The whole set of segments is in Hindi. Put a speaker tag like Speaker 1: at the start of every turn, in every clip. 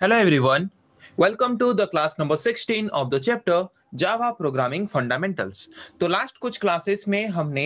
Speaker 1: Hello everyone. Welcome to the class number 16 of the chapter Java Programming Fundamentals. तो लास्ट कुछ क्लासेस में हमने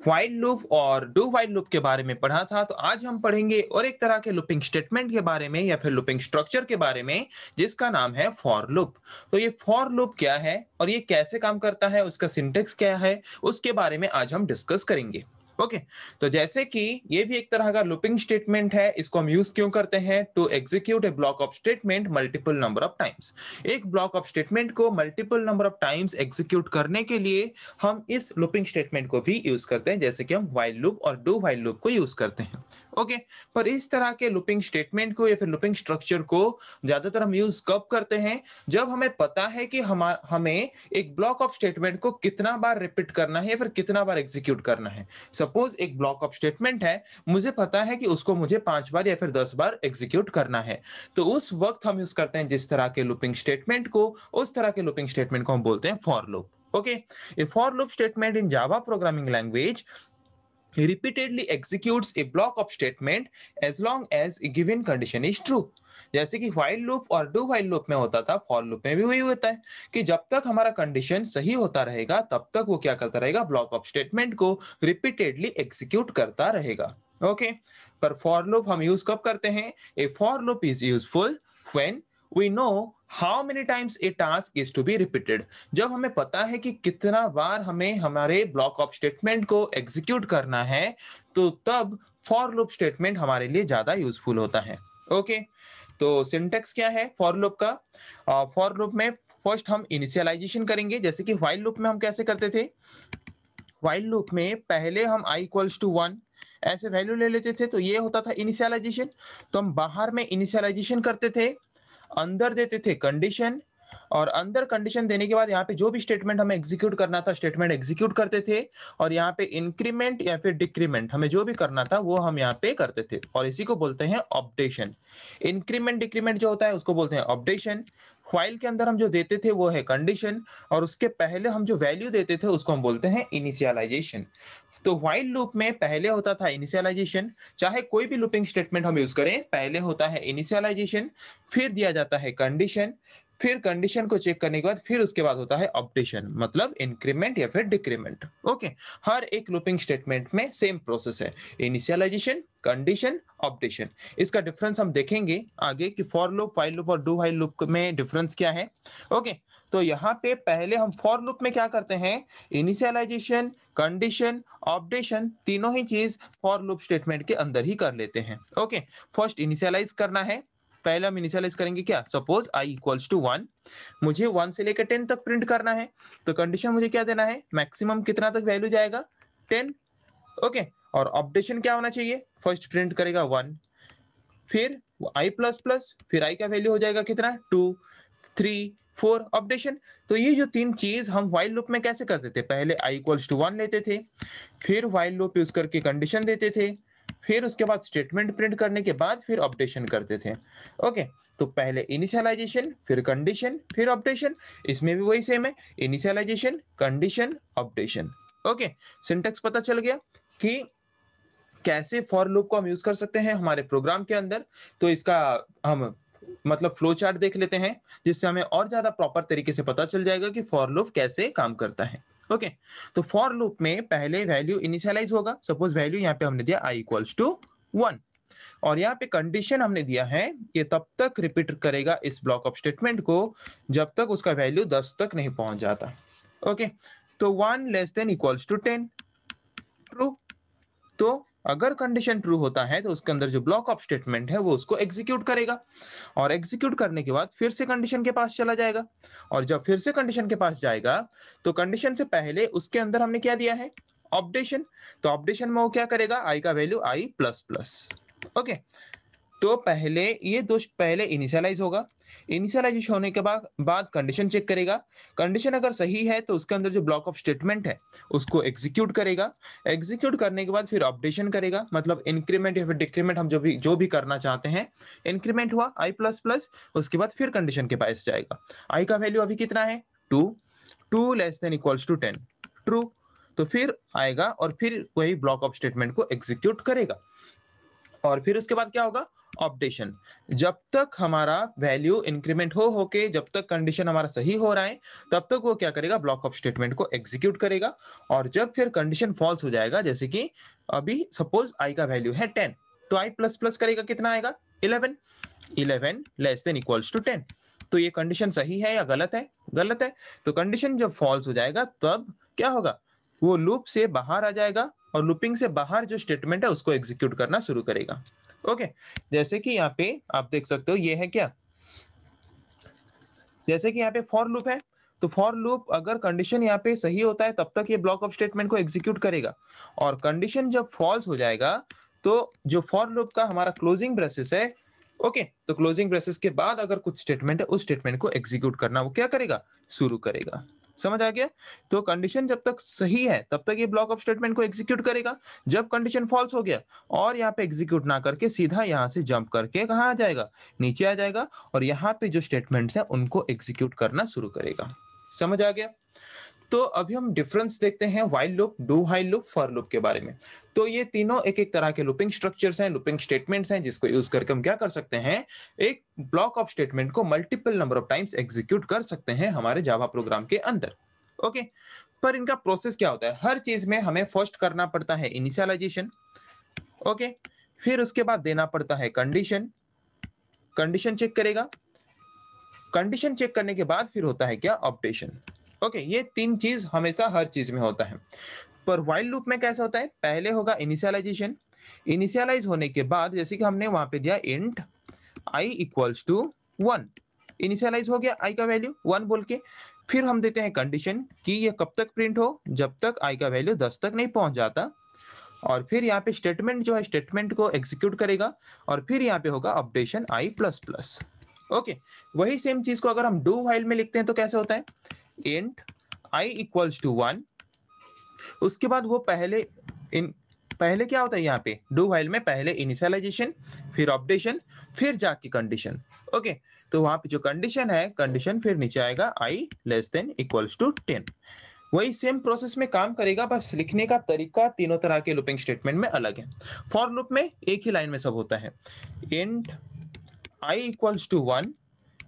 Speaker 1: while लूप और डू while लूप के बारे में पढ़ा था। तो आज हम पढ़ेंगे और एक तरह के लूपिंग स्टेटमेंट के बारे में या फिर लूपिंग स्ट्रक्चर के बारे में जिसका नाम है फॉर लूप। तो ये फॉर लूप क्या है और ये कैसे काम करता है, उसका सिंटेक्स क्या है, उसके बारे में आज हम डिस्कस करेंगे। ओके तो जैसे कि ये भी एक तरह का लूपिंग स्टेटमेंट है, इसको हम यूज क्यों करते हैं? To execute a block of statement multiple number of times. एक ब्लॉक ऑफ स्टेटमेंट को multiple number of times execute करने के लिए हम इस लूपिंग स्टेटमेंट को भी यूज करते हैं, जैसे कि हम व्हाइल लूप और डू व्हाइल लूप को यूज करते हैं। ओके पर इस तरह के लूपिंग स्टेटमेंट को या फिर लूपिंग स्ट्रक्चर को ज्यादातर हम यूज कब करते हैं? जब हमें पता है कि हमें एक ब्लॉक ऑफ स्टेटमेंट को कितना बार रिपीट करना है या फिर कितना बार एग्जीक्यूट करना है। सपोज एक ब्लॉक ऑफ स्टेटमेंट है, मुझे पता है कि उसको मुझे 5 बार या फिर 10 बार एग्जीक्यूट करना है, तो उस वक्त हम यूज करते हैं जिस तरह के लूपिंग स्टेटमेंट को, उस तरह के लूपिंग स्टेटमेंट को हम बोलते हैं for loop. Okay A for loop statement in Java programming language repeatedly executes a block of statement as long as a given condition is true। जैसे कि while लूप और do while लूप में होता था, फॉर लूप में भी वही होता है कि जब तक हमारा कंडीशन सही होता रहेगा तब तक वो क्या करता रहेगा? ब्लॉक ऑफ स्टेटमेंट को रिपीटेडली एग्जीक्यूट करता रहेगा। ओके पर फॉर लूप हम यूज कब करते हैं? A for loop is useful when we know how many times a task is to be repeated। जब हमें पता है कि कितना बार हमें हमारे ब्लॉक ऑफ स्टेटमेंट को एग्जीक्यूट करना है, तो तब फॉर लूप स्टेटमेंट हमारे लिए ज्यादा यूजफुल होता है। ओके तो सिंटेक्स क्या है फॉर लूप का? फॉर लूप में फर्स्ट हम इनिशियलाइजेशन करेंगे, जैसे कि व्हाइल लूप में हम कैसे करते थे? व्हाइल लूप में पहले हम i इक्वल्स टू 1 ऐसे वैल्यू ले लेते थे, तो ये होता था इनिशियलाइजेशन। तो हम बाहर में इनिशियलाइजेशन करते थे, अंदर देते थे कंडीशन, और अंदर कंडीशन देने के बाद यहाँ पे जो भी स्टेटमेंट हमें एग्जीक्यूट करना था स्टेटमेंट एग्जीक्यूट करते थे, और यहाँ पे इंक्रीमेंट या फिर डिक्रीमेंट हमें जो भी करना था वो हम यहाँ पे करते थे, और इसी को बोलते हैं अपडेशन। इंक्रीमेंट डिक्रीमेंट जो होता है उसको बोलते हैं अपडेशन। व्हाइल के अंदर हम जो देते थे वो है कंडीशन, और उसके पहले हम जो वैल्यू देते थे उसको हम बोलते हैं इनिशियलाइजेशन। तो व्हाइल लूप में पहले होता था इनिशियलाइजेशन, चाहे कोई भी लूपिंग स्टेटमेंट हम यूज करें पहले होता है इनिशियलाइजेशन, फिर दिया जाता है कंडीशन, फिर कंडीशन को चेक करने के बाद फिर उसके बाद होता है अपडेशन, मतलब इंक्रीमेंट या फिर डिक्रीमेंट। ओके हर एक लूपिंग स्टेटमेंट में सेम प्रोसेस है, इनिशियलाइजेशन, कंडीशन, अपडेशन। इसका डिफरेंस हम देखेंगे आगे कि फॉर लूप, व्हाइल लूप और डू व्हाइल लूप में डिफरेंस क्या है। ओके तो यहाँ पे पहले हम फॉर लूप में क्या करते हैं? इनिशियलाइजेशन, कंडीशन, अपडेशन तीनों ही चीज फॉर लूप स्टेटमेंट के अंदर ही कर लेते हैं। ओके फर्स्ट इनिशियलाइज करना है, पहले हम इनिशियलाइज करेंगे क्या? सपोज i इक्वल्स टू 1, मुझे 1 से लेकर 10 तक प्रिंट करना है, तो कंडीशन मुझे क्या देना है? मैक्सिमम कितना तक वैल्यू जाएगा? 10। ओके और अपडेशन क्या होना चाहिए? फर्स्ट प्रिंट करेगा 1, फिर i प्लस प्लस, फिर i का वैल्यू हो जाएगा कितना? 2, 3, 4 अपडेशन। तो ये जो तीन चीज हम व्हाइल लूप में कैसे करते थे? पहले i इक्वल्स टू 1 लेते थे, फिर व्हाइल लूप यूज करके कंडीशन देते थे, फिर उसके बाद स्टेटमेंट प्रिंट करने के बाद फिर अपडेशन करते थे। ओके तो पहले इनिशियलाइजेशन, फिर कंडीशन, फिर अपडेशन। इसमें भी वही सेम है, initialisation, condition, updation. Okay syntax पता चल गया कि कैसे फॉर लूप को हम यूज कर सकते हैं हमारे प्रोग्राम के अंदर। तो इसका हम मतलब फ्लो चार्ट देख लेते हैं, जिससे हमें और ज्यादा प्रॉपर तरीके से पता चल जाएगा कि फॉर लूप कैसे काम करता है। ओके तो फॉर लूप में पहले वैल्यू इनिशियलाइज होगा, सपोज वैल्यू यहाँ पे हमने दिया i इक्वल्स टू 1, और यहाँ पे कंडीशन हमने दिया है ये तब तक रिपीट करेगा इस ब्लॉक ऑफ स्टेटमेंट को जब तक उसका वैल्यू 10 तक नहीं पहुंच जाता। ओके तो 1 less than equals to 10 true. तो अगर कंडीशन ट्रू होता है तो उसके अंदर जो ब्लॉक ऑफ स्टेटमेंट है वो उसको एग्जीक्यूट करेगा, और एग्जीक्यूट करने के बाद फिर से कंडीशन के पास चला जाएगा, और जब फिर से कंडीशन के पास जाएगा तो कंडीशन से पहले उसके अंदर हमने क्या दिया है? अपडेशन। तो अपडेशन में वो क्या करेगा? i का value i plus plus. Okay तो पहले ये दो पहले इनिशियलाइज होगा, इनिशियलाइज होने के बाद कंडीशन चेक करेगा, कंडीशन अगर सही है तो उसके अंदर जो ब्लॉक ऑफ स्टेटमेंट है उसको एग्जीक्यूट करेगा, एग्जीक्यूट करने के बाद फिर अपडेशन करेगा, मतलब इंक्रीमेंट या फिर डिक्रीमेंट हम जो भी करना चाहते हैं। इंक्रीमेंट हुआ i प्लस प्लस, उसके बाद फिर कंडीशन के पास जाएगा, i का वैल्यू अभी कितना है? 2, 2 less than equals to 10 true. तो फिर आएगा और फिर वही ब्लॉक ऑफ स्टेटमेंट को एग्जीक्यूट करेगा, और फिर उसके बाद क्या होगा? ऑपरेशन। जब तक हमारा वैल्यू इंक्रीमेंट हो होके जब तक कंडीशन हमारा सही हो रहा है तब तक वो क्या करेगा, ब्लॉक ऑफ स्टेटमेंट को एग्जीक्यूट करेगा। और जब फिर कंडीशन फॉल्स हो जाएगा, जैसे कि अभी सपोज आई का वैल्यू है 10, तो आई प्लस प्लस करेगा, कितना आएगा 11, 11 लेस देन इक्वल्स टू 10। तो ये कंडीशन सही है या गलत है? गलत है। तो कंडीशन जब फॉल्स हो जाएगा तब क्या होगा, वो लूप से बाहर आ जाएगा और लूपिंग से बाहर जो स्टेटमेंट है उसको एग्जीक्यूट करना शुरू करेगा। ओके, जैसे कि यहाँ पे आप देख सकते हो ये है क्या, जैसे कि यहाँ पे फॉर लूप है, तो फॉर लूप अगर कंडीशन यहाँ पे सही होता है तब तक ये ब्लॉक ऑफ स्टेटमेंट को एग्जीक्यूट करेगा, और कंडीशन जब फॉल्स हो जाएगा तो जो फॉर लूप का हमारा क्लोजिंग ब्रेसेस है, ओके, तो क्लोजिंग ब्रेसेस के बाद अगर कुछ स्टेटमेंट है उस स्टेटमेंट को एग्जीक्यूट करना वो क्या करेगा, शुरू करेगा। समझ आ गया? तो कंडीशन जब तक सही है तब तक ये ब्लॉक ऑफ स्टेटमेंट को एग्जीक्यूट करेगा। जब कंडीशन फॉल्स हो गया और यहाँ पे एग्जीक्यूट ना करके सीधा यहाँ से जंप करके कहाँ आ जाएगा, नीचे आ जाएगा, और यहाँ पे जो स्टेटमेंट्स हैं उनको एग्जीक्यूट करना शुरू करेगा। समझ आ गया? तो अभी हम डिफरेंस देखते हैं while loop, do while loop, for loop के बारे में। तो ये तीनों एक एक तरह के लूपिंग स्ट्रक्चर्स हैं, लूपिंग स्टेटमेंट्स हैं, जिसको यूज करके हम क्या कर सकते हैं, एक ब्लॉक ऑफ स्टेटमेंट को multiple number of times execute कर सकते हैं हमारे जावा प्रोग्राम के अंदर। ओके, पर इनका प्रोसेस क्या होता है, हर चीज में हमें फर्स्ट करना पड़ता है इनिशियलाइजेशन, ओके, फिर उसके बाद देना पड़ता है कंडीशन, कंडीशन चेक करेगा, कंडीशन चेक करने के बाद फिर होता है क्या, अपडेशन। ओके, ये तीन चीज हमेशा हर चीज में होता है। पर व्हाइल लूप में कैसा होता है, पहले होगा इनिशियलाइजेशन, इनिशियलाइज होने के बाद जैसे कि हमने वहां पे दिया int I equals to 1, initialise हो गया आई का वैल्यू 1 बोल के, फिर हम देते हैं कंडीशन कि ये कब तक प्रिंट हो, जब तक आई का वैल्यू 10 तक नहीं पहुंच जाता, और फिर यहाँ पे स्टेटमेंट जो है स्टेटमेंट को एग्जीक्यूट करेगा, और फिर यहाँ पे होगा अपडेशन आई प्लस प्लस। ओके, वही सेम चीज को अगर हम डू व्हाइल में लिखते हैं तो कैसे होता है, इंट आई इक्वल्स टू 1, उसके बाद वो पहले क्या होता है यहाँ पे डू व्हाइल में, पहले इनिशियलाइजेशन, फिर अपडेशन, फिर जाके कंडीशन। ओके, तो वहां पे जो कंडीशन है, कंडीशन फिर नीचे आएगा आई लेस देन इक्वल्स टू 10। वही सेम प्रोसेस में काम करेगा, बस लिखने का तरीका तीनों तरह के लूपिंग स्टेटमेंट में अलग है। फॉर लूप में एक ही लाइन में सब होता है, int I equals to 1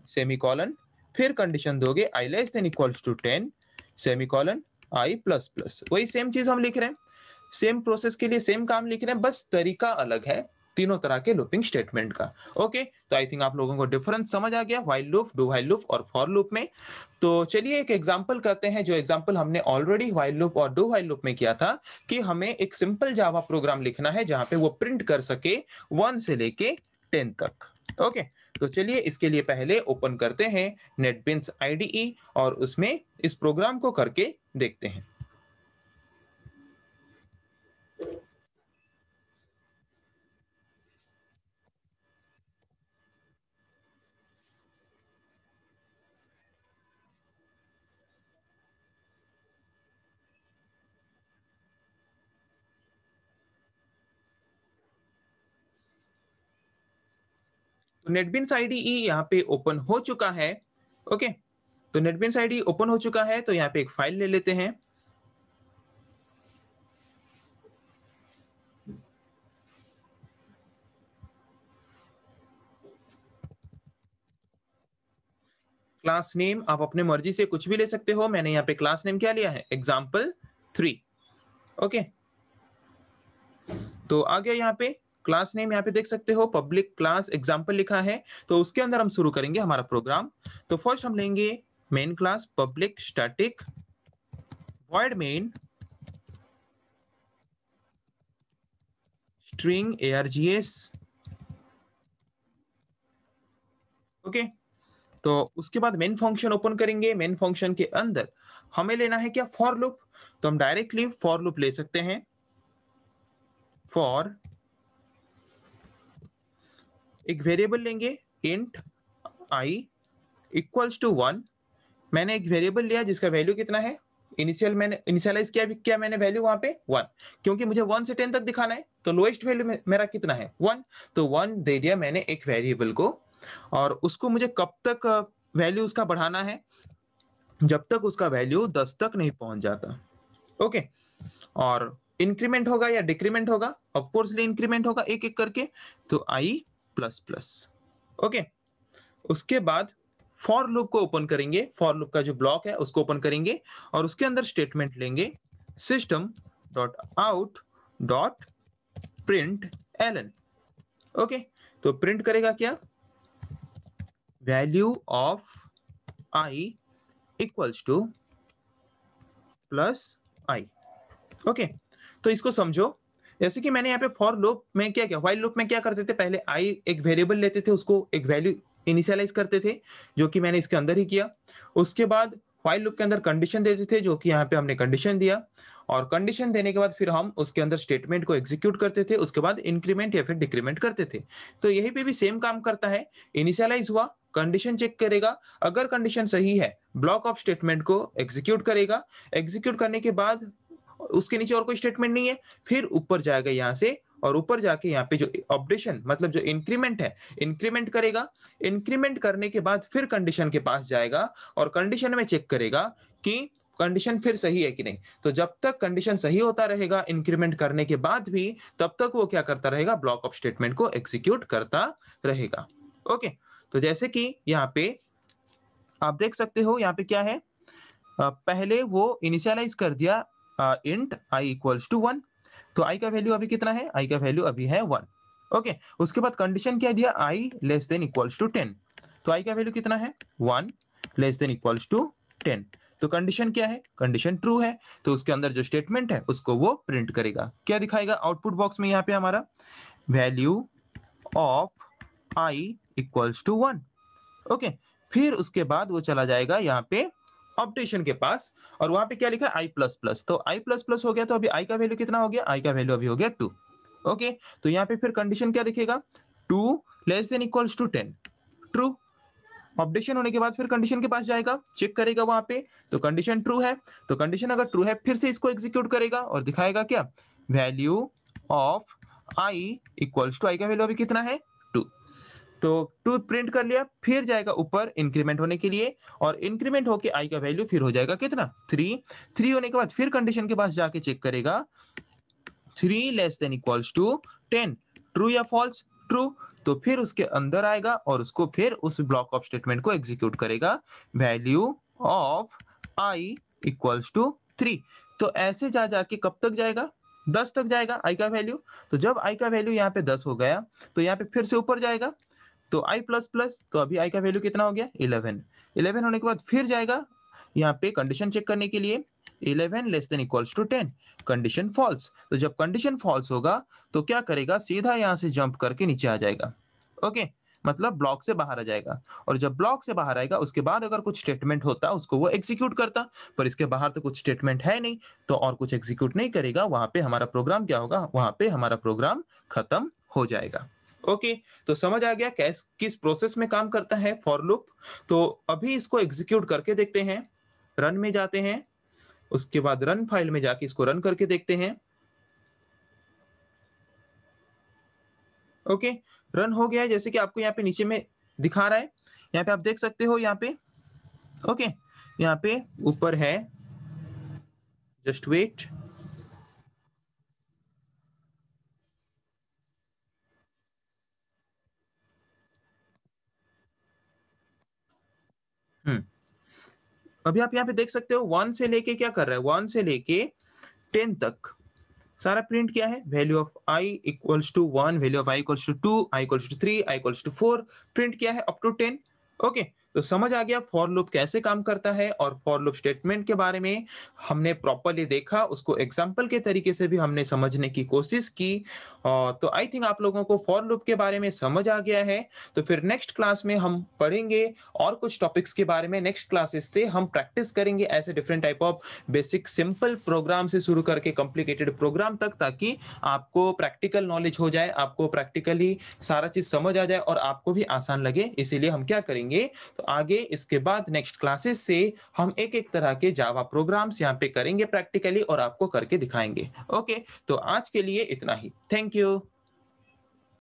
Speaker 1: semicolon, फिर कंडीशन दोगे i less than equals to 10 semicolon i plus plus. वही सेम चीज हम लिख रहे हैं, सेम प्रोसेस के लिए सेम काम लिख रहे हैं, बस तरीका अलग है तीनों तरह के लूपिंग स्टेटमेंट का। ओके, तो आई थिंक आप लोगों को डिफरेंस समझ आ गया while loop, do while loop और फॉर लूप में। तो चलिए एक एग्जांपल करते हैं, जो एग्जांपल हमने ऑलरेडी व्हाइल लूप और डू व्हाइल लूप में किया था, कि हमें एक सिंपल जावा प्रोग्राम लिखना है जहां पे वो प्रिंट कर सके 1 से लेके 10 तक। ओके, तो चलिए इसके लिए पहले ओपन करते हैं नेटबिंस आईडीई और उसमें इस प्रोग्राम को करके देखते हैं। तो नेटबिंस आईडीई यहाँ पे ओपन हो चुका है। ओके, तो नेटबिंस आईडीई ओपन हो चुका है, तो यहाँ पे एक फाइल ले लेते हैं। क्लास नेम आप अपने मर्जी से कुछ भी ले सकते हो, मैंने यहाँ पे क्लास नेम क्या लिया है, example3। ओके, तो आ गया यहाँ पे क्लास नेम, यहाँ पे देख सकते हो पब्लिक क्लास एग्जाम्पल लिखा है। तो उसके अंदर हम शुरू करेंगे हमारा प्रोग्राम। तो फर्स्ट हम लेंगे main class public static void main string args। Okay, तो उसके बाद मेन फंक्शन ओपन करेंगे। मेन फंक्शन के अंदर हमें लेना है क्या, फॉर लूप। तो हम डायरेक्टली फॉर लूप ले सकते हैं। फॉर एक वेरिएबल लेंगे इंट आई इक्वल्स टू 1। मैंने एक वेरिएबल लिया जिसका वैल्यू कितना है, मैंने इनिशियलाइज किया मैंने वैल्यू वहां पे 1, क्योंकि मुझे 1 से 10 तक दिखाना है। तो लोएस्ट वैल्यू मेरा कितना है 1, तो 1 दे दिया मैंने एक वेरिएबल को, और उसको मुझे कब तक वैल्यू उसका बढ़ाना है, जब तक उसका वैल्यू 10 तक नहीं पहुंच जाता। ओके, और इंक्रीमेंट होगा या डिक्रीमेंट होगा, ऑफकोर्सली इंक्रीमेंट होगा एक एक करके। तो आई प्लस प्लस। ओके, उसके बाद फॉर लूप को ओपन करेंगे, फॉर लूप का जो ब्लॉक है उसको ओपन करेंगे और उसके अंदर स्टेटमेंट लेंगे system dot out dot print ln. Okay, तो प्रिंट करेगा क्या, value of I equals to plus I. Okay, तो इसको समझो, जैसे कि मैंने यहाँ पे फॉर लूप में क्या किया, व्हाइल लूप में क्या करते थे, पहले आई एक वेरिएबल लेते थे, उसको एक वैल्यू इनिशियलाइज करते थे, जो कि मैंने इसके अंदर ही किया। उसके बाद व्हाइल लूप के अंदर कंडीशन देते थे, जो कि यहाँ पे हमने कंडीशन दिया, और कंडीशन देने के बाद फिर हम उसके अंदर स्टेटमेंट को एग्जीक्यूट करते थे, उसके बाद इंक्रीमेंट या फिर डिक्रीमेंट करते थे। तो यहीं पे भी सेम काम करता है, इनिशियलाइज हुआ, कंडीशन चेक करेगा, अगर कंडीशन सही है ब्लॉक ऑफ स्टेटमेंट को एग्जीक्यूट करेगा, एग्जीक्यूट करने के बाद उसके नीचे और कोई स्टेटमेंट नहीं है, फिर ऊपर जाएगा यहाँ से, और ऊपर जाके यहाँ पे जो ऑपरेशन मतलब जो इंक्रीमेंट है, इंक्रीमेंट करेगा, इंक्रीमेंट करने के बाद फिर कंडीशन के पास जाएगा और कंडीशन में चेक करेगा कि कंडीशन फिर सही है कि नहीं। तो जब तक कंडीशन सही होता रहेगा इंक्रीमेंट करने के बाद भी, तब तक वो क्या करता रहेगा, ब्लॉक ऑफ स्टेटमेंट को एग्जीक्यूट करता रहेगा। ओके, तो जैसे कि यहाँ पे आप देख सकते हो, यहाँ पे क्या है, पहले वो इनिशियलाइज कर दिया इंट आई इक्वल्स टू 1, तो आई का वैल्यू अभी कितना है, आई का वैल्यू अभी है 1। ओके, उसके बाद कंडीशन क्या दिया, आई लेस देन इक्वल्स टू 10, तो आई का वैल्यू कितना है 1 लेस देन इक्वल्स टू 10। तो कंडीशन क्या है, कंडीशन ट्रू है, तो उसके अंदर जो स्टेटमेंट है उसको वो प्रिंट करेगा। क्या दिखाएगा आउटपुट बॉक्स में, यहाँ पे हमारा value of I equals to 1। Okay, फिर उसके बाद वो चला जाएगा यहाँ पे ऑपरेशन के पास, और वहां पे क्या लिखा है, आई प्लस प्लस, तो आई प्लस प्लस हो गया, तो अभी आई का वैल्यू कितना हो गया, आई का वैल्यू अभी हो गया 2। ओके, तो यहाँ पे फिर कंडीशन क्या दिखेगा, 2 less than equals to 10, true. Operation होने के बाद फिर कंडीशन के पास जाएगा, चेक करेगा वहां पे, तो कंडीशन ट्रू है, तो कंडीशन अगर ट्रू है फिर से इसको एग्जीक्यूट करेगा और दिखाएगा क्या, value of I equals to, i का वैल्यू अभी कितना है 2, तो 2 प्रिंट कर लिया, फिर जाएगा ऊपर इंक्रीमेंट होने के लिए, और इंक्रीमेंट होके आई का वैल्यू फिर हो जाएगा कितना 3। 3 होने के बाद फिर कंडीशन के पास जाके चेक करेगा 3 less than equals to 10, true या फॉल्स, ट्रू, तो फिर उसके अंदर आएगा और उसको फिर उस ब्लॉक ऑफ स्टेटमेंट को एग्जीक्यूट करेगा, value of I equals to 3। तो ऐसे जा जाके कब तक जाएगा, 10 तक जाएगा आई का वैल्यू। तो जब आई का वैल्यू यहाँ पे 10 हो गया, तो यहाँ पे फिर से ऊपर जाएगा, तो आई प्लस प्लस, तो अभी आई का वैल्यू कितना हो गया 11। 11 होने के बाद फिर जाएगा यहाँ पे कंडीशन चेक करने के लिए, 11 less than equals to 10, condition false. तो जब कंडीशन फॉल्स होगा तो क्या करेगा, सीधा यहाँ से जंप करके नीचे आ जाएगा। ओके, मतलब ब्लॉक से बाहर आ जाएगा, और जब ब्लॉक से बाहर आएगा उसके बाद अगर कुछ स्टेटमेंट होता उसको वो एग्जीक्यूट करता, पर इसके बाहर तो कुछ स्टेटमेंट है नहीं, तो और कुछ एग्जीक्यूट नहीं करेगा, वहां पे हमारा प्रोग्राम क्या होगा, वहां पे हमारा प्रोग्राम खत्म हो जाएगा। ओके, तो समझ आ गया किस प्रोसेस में काम करता है फॉर लूप। तो अभी इसको एग्जीक्यूट करके देखते हैं, रन में जाते हैं, उसके बाद रन फाइल में जाके इसको रन करके देखते हैं। ओके, रन हो गया है, जैसे कि आपको यहाँ पे नीचे में दिखा रहा है, यहाँ पे आप देख सकते हो, यहाँ पे ओके, यहाँ पे ऊपर है, जस्ट वेट। अभी आप यहाँ पे देख सकते हो 1 से लेके क्या कर रहा है, 1 से लेके 10 तक सारा प्रिंट किया है, value of I equals to 1, value of I equals to 2, I equals to 3, I equals to 4 print किया है अप टू 10। ओके, तो समझ आ गया फॉर लूप कैसे काम करता है, और फॉर लूप स्टेटमेंट के बारे में हमने प्रॉपर्ली देखा, उसको एग्जांपल के तरीके से भी हमने समझने की कोशिश की। तो आई थिंक आप लोगों को फॉर लूप के बारे में समझ आ गया है। तो फिर नेक्स्ट क्लास में हम पढ़ेंगे और कुछ टॉपिक्स के बारे में, नेक्स्ट क्लासेस से हम प्रैक्टिस करेंगे ऐसे different type of basic simple program से शुरू करके कॉम्प्लिकेटेड प्रोग्राम तक, ताकि आपको प्रैक्टिकल नॉलेज हो जाए, आपको प्रैक्टिकली सारा चीज समझ आ जाए और आपको भी आसान लगे। इसीलिए हम क्या करेंगे, तो आगे इसके बाद नेक्स्ट क्लासेस से हम एक एक तरह के जावा प्रोग्राम्स यहाँ पे करेंगे प्रैक्टिकली और आपको करके दिखाएंगे। ओके, तो आज के लिए इतना ही, थैंक यू।